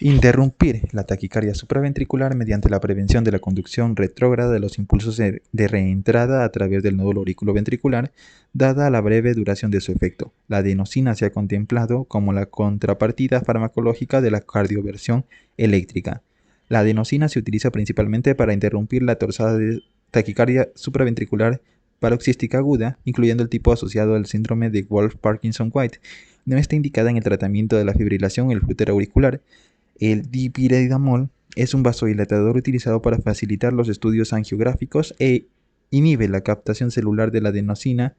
interrumpir la taquicardia supraventricular mediante la prevención de la conducción retrógrada de los impulsos de reentrada a través del nódulo auriculoventricular, dada la breve duración de su efecto. La adenosina se ha contemplado como la contrapartida farmacológica de la cardioversión eléctrica. La adenosina se utiliza principalmente para interrumpir la torsada de taquicardia supraventricular paroxística aguda, incluyendo el tipo asociado al síndrome de Wolff-Parkinson-White. No está indicada en el tratamiento de la fibrilación o el flúter auricular. El dipyridamol es un vasodilatador utilizado para facilitar los estudios angiográficos e inhibe la captación celular de la adenosina,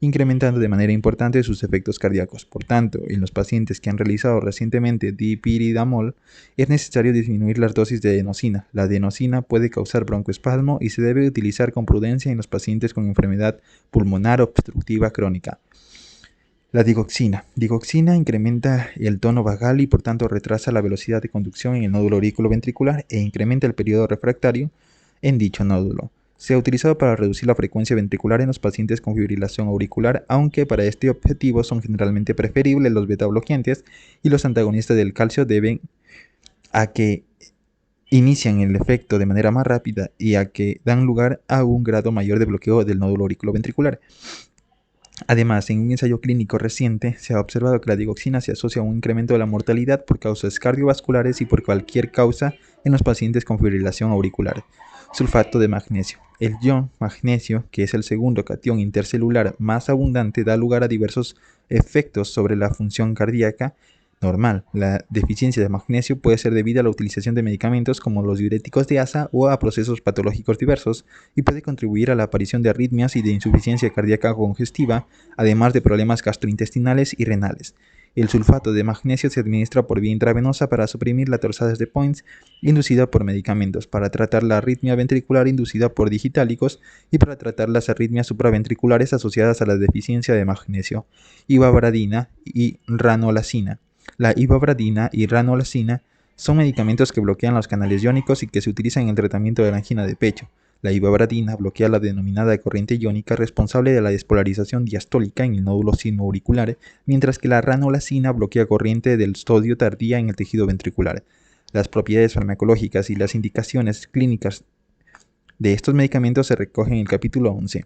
incrementando de manera importante sus efectos cardíacos. Por tanto, en los pacientes que han realizado recientemente dipyridamol, es necesario disminuir las dosis de adenosina. La adenosina puede causar broncoespasmo y se debe utilizar con prudencia en los pacientes con enfermedad pulmonar obstructiva crónica. La digoxina. Digoxina incrementa el tono vagal y por tanto retrasa la velocidad de conducción en el nódulo auriculoventricular e incrementa el periodo refractario en dicho nódulo. Se ha utilizado para reducir la frecuencia ventricular en los pacientes con fibrilación auricular, aunque para este objetivo son generalmente preferibles los beta-bloqueantes y los antagonistas del calcio deben a que inician el efecto de manera más rápida y a que dan lugar a un grado mayor de bloqueo del nódulo auriculoventricular. Además, en un ensayo clínico reciente se ha observado que la digoxina se asocia a un incremento de la mortalidad por causas cardiovasculares y por cualquier causa en los pacientes con fibrilación auricular. Sulfato de magnesio. El ion magnesio, que es el segundo catión intercelular más abundante, da lugar a diversos efectos sobre la función cardíaca normal. La deficiencia de magnesio puede ser debida a la utilización de medicamentos como los diuréticos de asa o a procesos patológicos diversos y puede contribuir a la aparición de arritmias y de insuficiencia cardíaca congestiva, además de problemas gastrointestinales y renales. El sulfato de magnesio se administra por vía intravenosa para suprimir la torsades de Points inducida por medicamentos, para tratar la arritmia ventricular inducida por digitálicos y para tratar las arritmias supraventriculares asociadas a la deficiencia de magnesio, ivabradina y ranolazina. La ivabradina y ranolazina son medicamentos que bloquean los canales iónicos y que se utilizan en el tratamiento de la angina de pecho. La ivabradina bloquea la denominada corriente iónica responsable de la despolarización diastólica en el nódulo sinoauricular, mientras que la ranolazina bloquea corriente del sodio tardía en el tejido ventricular. Las propiedades farmacológicas y las indicaciones clínicas de estos medicamentos se recogen en el capítulo 11.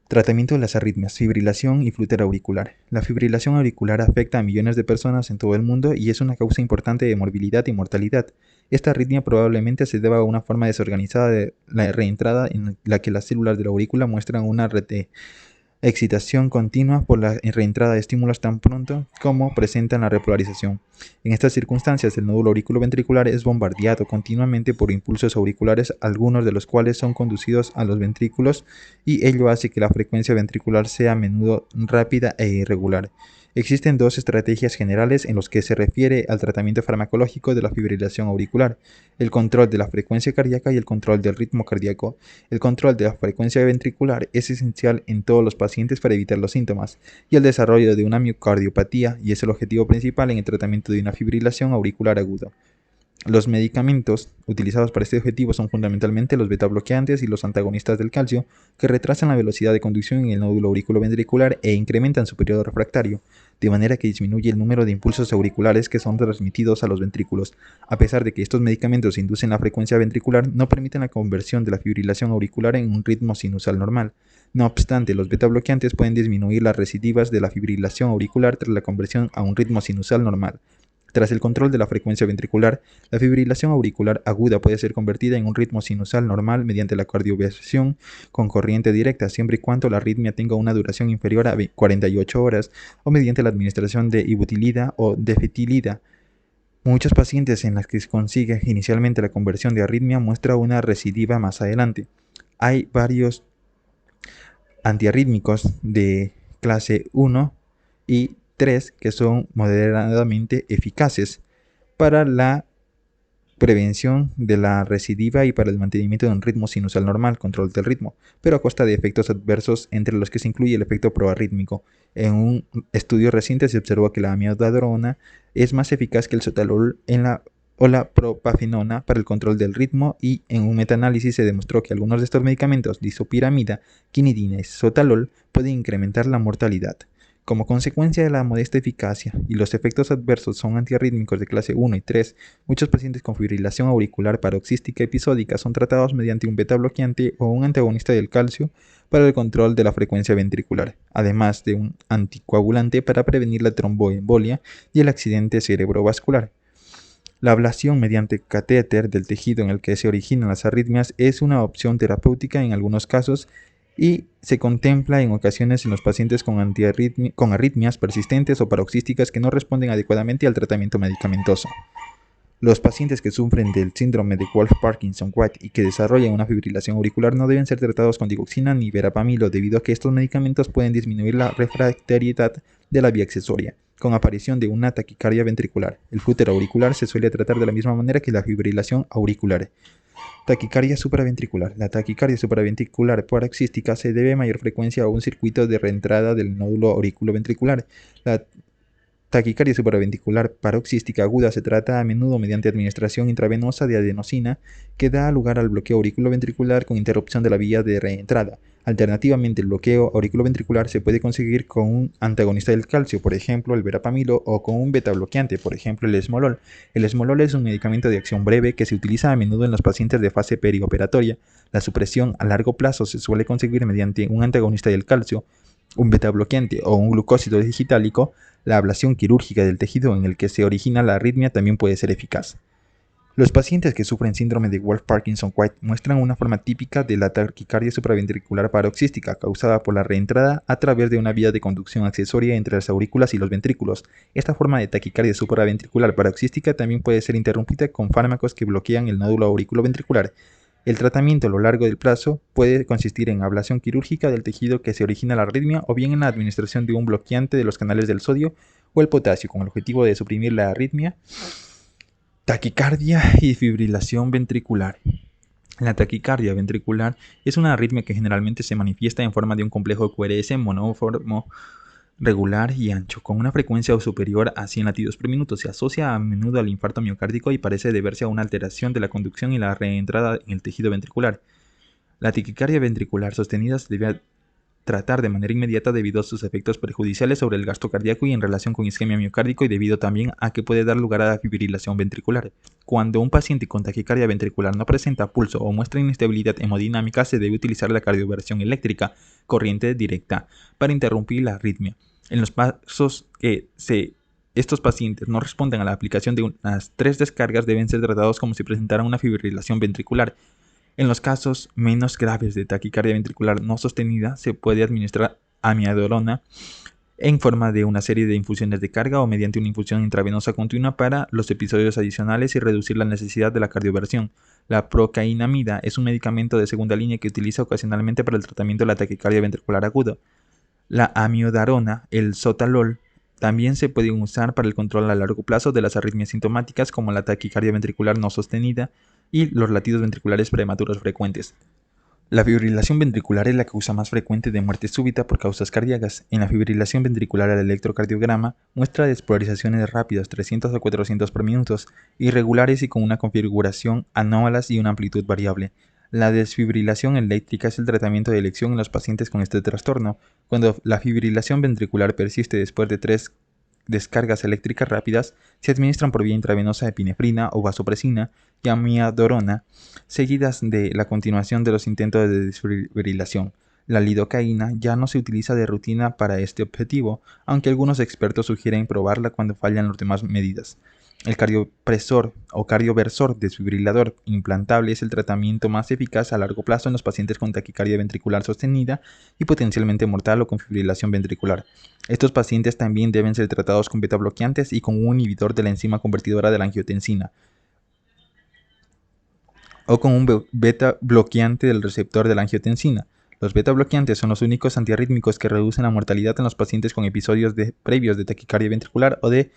Tratamiento de las arritmias, fibrilación y flúter auricular. La fibrilación auricular afecta a millones de personas en todo el mundo y es una causa importante de morbilidad y mortalidad. Esta arritmia probablemente se deba a una forma desorganizada de la reentrada en la que las células de la aurícula muestran una red de excitación continua por la reentrada de estímulos tan pronto como presentan la repolarización. En estas circunstancias, el nódulo auriculoventricular es bombardeado continuamente por impulsos auriculares, algunos de los cuales son conducidos a los ventrículos, y ello hace que la frecuencia ventricular sea a menudo rápida e irregular. Existen dos estrategias generales en los que se refiere al tratamiento farmacológico de la fibrilación auricular: el control de la frecuencia cardíaca y el control del ritmo cardíaco. El control de la frecuencia ventricular es esencial en todos los pacientes para evitar los síntomas y el desarrollo de una miocardiopatía, y es el objetivo principal en el tratamiento de una fibrilación auricular aguda. Los medicamentos utilizados para este objetivo son fundamentalmente los betabloqueantes y los antagonistas del calcio, que retrasan la velocidad de conducción en el nódulo auriculoventricular e incrementan su periodo refractario, de manera que disminuye el número de impulsos auriculares que son transmitidos a los ventrículos. A pesar de que estos medicamentos inducen la frecuencia ventricular, no permiten la conversión de la fibrilación auricular en un ritmo sinusal normal. No obstante, los betabloqueantes pueden disminuir las recidivas de la fibrilación auricular tras la conversión a un ritmo sinusal normal. Tras el control de la frecuencia ventricular, la fibrilación auricular aguda puede ser convertida en un ritmo sinusal normal mediante la cardioversión con corriente directa, siempre y cuando la arritmia tenga una duración inferior a 48 horas, o mediante la administración de ibutilida o defetilida. Muchos pacientes en los que se consigue inicialmente la conversión de arritmia muestra una recidiva más adelante. Hay varios antiarrítmicos de clase 1 y 3 que son moderadamente eficaces para la prevención de la recidiva y para el mantenimiento de un ritmo sinusal normal, control del ritmo, pero a costa de efectos adversos, entre los que se incluye el efecto proarrítmico. En un estudio reciente se observó que la amiodarona es más eficaz que el sotalol o la propafenona para el control del ritmo, y en un metaanálisis se demostró que algunos de estos medicamentos, disopiramida, quinidina y sotalol, pueden incrementar la mortalidad. Como consecuencia de la modesta eficacia y los efectos adversos son antiarrítmicos de clase 1 y 3, muchos pacientes con fibrilación auricular paroxística episódica son tratados mediante un betabloqueante o un antagonista del calcio para el control de la frecuencia ventricular, además de un anticoagulante para prevenir la tromboembolia y el accidente cerebrovascular. La ablación mediante catéter del tejido en el que se originan las arritmias es una opción terapéutica en algunos casos y se contempla en ocasiones en los pacientes con arritmias persistentes o paroxísticas que no responden adecuadamente al tratamiento medicamentoso. Los pacientes que sufren del síndrome de Wolff-Parkinson-White y que desarrollan una fibrilación auricular no deben ser tratados con digoxina ni verapamilo, debido a que estos medicamentos pueden disminuir la refractariedad de la vía accesoria, con aparición de una taquicardia ventricular. El flúter auricular se suele tratar de la misma manera que la fibrilación auricular. Taquicardia supraventricular. La taquicardia supraventricular paroxística se debe a mayor frecuencia a un circuito de reentrada del nódulo auriculoventricular. La taquicardia supraventricular paroxística aguda se trata a menudo mediante administración intravenosa de adenosina, que da lugar al bloqueo auriculoventricular con interrupción de la vía de reentrada. Alternativamente, el bloqueo auriculoventricular se puede conseguir con un antagonista del calcio, por ejemplo el verapamilo, o con un betabloqueante, por ejemplo el esmolol. El esmolol es un medicamento de acción breve que se utiliza a menudo en los pacientes de fase perioperatoria. La supresión a largo plazo se suele conseguir mediante un antagonista del calcio, un betabloqueante o un glucósido digitálico. La ablación quirúrgica del tejido en el que se origina la arritmia también puede ser eficaz. Los pacientes que sufren síndrome de Wolff-Parkinson-White muestran una forma típica de la taquicardia supraventricular paroxística, causada por la reentrada a través de una vía de conducción accesoria entre las aurículas y los ventrículos. Esta forma de taquicardia supraventricular paroxística también puede ser interrumpida con fármacos que bloquean el nódulo auriculoventricular. El tratamiento a lo largo del plazo puede consistir en ablación quirúrgica del tejido que se origina la arritmia, o bien en la administración de un bloqueante de los canales del sodio o el potasio, con el objetivo de suprimir la arritmia. Taquicardia y fibrilación ventricular. La taquicardia ventricular es una arritmia que generalmente se manifiesta en forma de un complejo QRS monóformo regular y ancho, con una frecuencia superior a 100 latidos por minuto. Se asocia a menudo al infarto miocárdico y parece deberse a una alteración de la conducción y la reentrada en el tejido ventricular. La taquicardia ventricular sostenida se debe tratar de manera inmediata debido a sus efectos perjudiciales sobre el gasto cardíaco y en relación con isquemia miocárdico, y debido también a que puede dar lugar a la fibrilación ventricular. Cuando un paciente con taquicardia ventricular no presenta pulso o muestra inestabilidad hemodinámica, se debe utilizar la cardioversión eléctrica, corriente directa, para interrumpir la arritmia. En los casos que estos pacientes no responden a la aplicación de unas 3 descargas, deben ser tratados como si presentaran una fibrilación ventricular. En los casos menos graves de taquicardia ventricular no sostenida, se puede administrar amiodarona en forma de una serie de infusiones de carga o mediante una infusión intravenosa continua para los episodios adicionales y reducir la necesidad de la cardioversión. La procainamida es un medicamento de segunda línea que utiliza ocasionalmente para el tratamiento de la taquicardia ventricular aguda. La amiodarona, el sotalol, también se pueden usar para el control a largo plazo de las arritmias sintomáticas como la taquicardia ventricular no sostenida y los latidos ventriculares prematuros frecuentes. La fibrilación ventricular es la causa más frecuente de muerte súbita por causas cardíacas. En la fibrilación ventricular, el electrocardiograma muestra despolarizaciones rápidas, 300 a 400 por minuto, irregulares y con una configuración anómalas y una amplitud variable. La desfibrilación eléctrica es el tratamiento de elección en los pacientes con este trastorno. Cuando la fibrilación ventricular persiste después de 3 descargas eléctricas rápidas, se administran por vía intravenosa epinefrina o vasopresina y amiodarona, seguidas de la continuación de los intentos de desfibrilación. La lidocaína ya no se utiliza de rutina para este objetivo, aunque algunos expertos sugieren probarla cuando fallan las demás medidas. El cardiopresor o cardioversor desfibrilador implantable es el tratamiento más eficaz a largo plazo en los pacientes con taquicardia ventricular sostenida y potencialmente mortal o con fibrilación ventricular. Estos pacientes también deben ser tratados con beta bloqueantes y con un inhibidor de la enzima convertidora de la angiotensina, o con un beta bloqueante del receptor de la angiotensina. Los beta bloqueantes son los únicos antiarrítmicos que reducen la mortalidad en los pacientes con episodios previos de taquicardia ventricular o de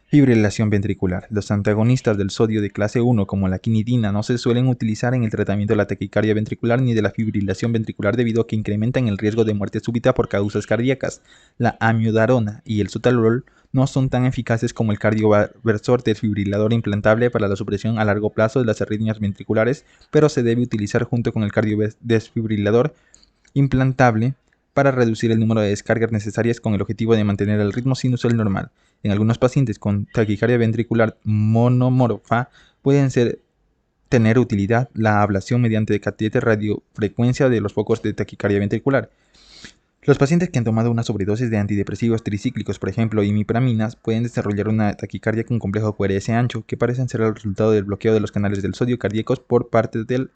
fibrilación ventricular. Los antagonistas del sodio de clase 1, como la quinidina, no se suelen utilizar en el tratamiento de la taquicardia ventricular ni de la fibrilación ventricular debido a que incrementan el riesgo de muerte súbita por causas cardíacas. La amiodarona y el sotalol no son tan eficaces como el cardioversor desfibrilador implantable para la supresión a largo plazo de las arritmias ventriculares, pero se debe utilizar junto con el cardiodesfibrilador implantable para reducir el número de descargas necesarias con el objetivo de mantener el ritmo sinusal normal. En algunos pacientes con taquicardia ventricular monomorfa pueden tener utilidad la ablación mediante catéter radiofrecuencia de los focos de taquicardia ventricular. Los pacientes que han tomado una sobredosis de antidepresivos tricíclicos, por ejemplo imipraminas, pueden desarrollar una taquicardia con complejo QRS ancho, que parecen ser el resultado del bloqueo de los canales del sodio cardíacos por parte de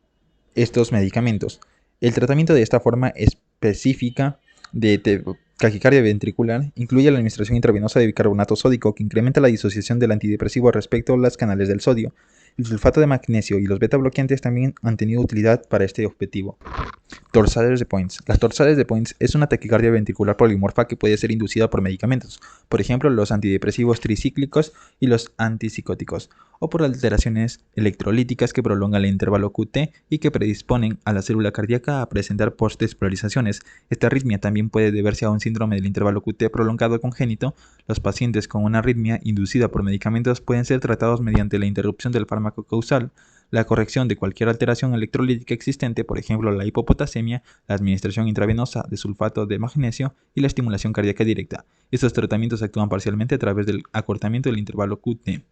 estos medicamentos. El tratamiento de esta forma específica de taquicardia ventricular incluye la administración intravenosa de bicarbonato sódico, que incrementa la disociación del antidepresivo respecto a los canales del sodio. El sulfato de magnesio y los beta bloqueantes también han tenido utilidad para este objetivo. Torsades de Points. Las torsades de Points es una taquicardia ventricular polimorfa que puede ser inducida por medicamentos, por ejemplo los antidepresivos tricíclicos y los antipsicóticos, o por alteraciones electrolíticas que prolongan el intervalo QT y que predisponen a la célula cardíaca a presentar postdespolarizaciones. Esta arritmia también puede deberse a un síndrome del intervalo QT prolongado congénito. Los pacientes con una arritmia inducida por medicamentos pueden ser tratados mediante la interrupción del fármaco causal, la corrección de cualquier alteración electrolítica existente, por ejemplo la hipopotasemia, la administración intravenosa de sulfato de magnesio y la estimulación cardíaca directa. Estos tratamientos actúan parcialmente a través del acortamiento del intervalo QT.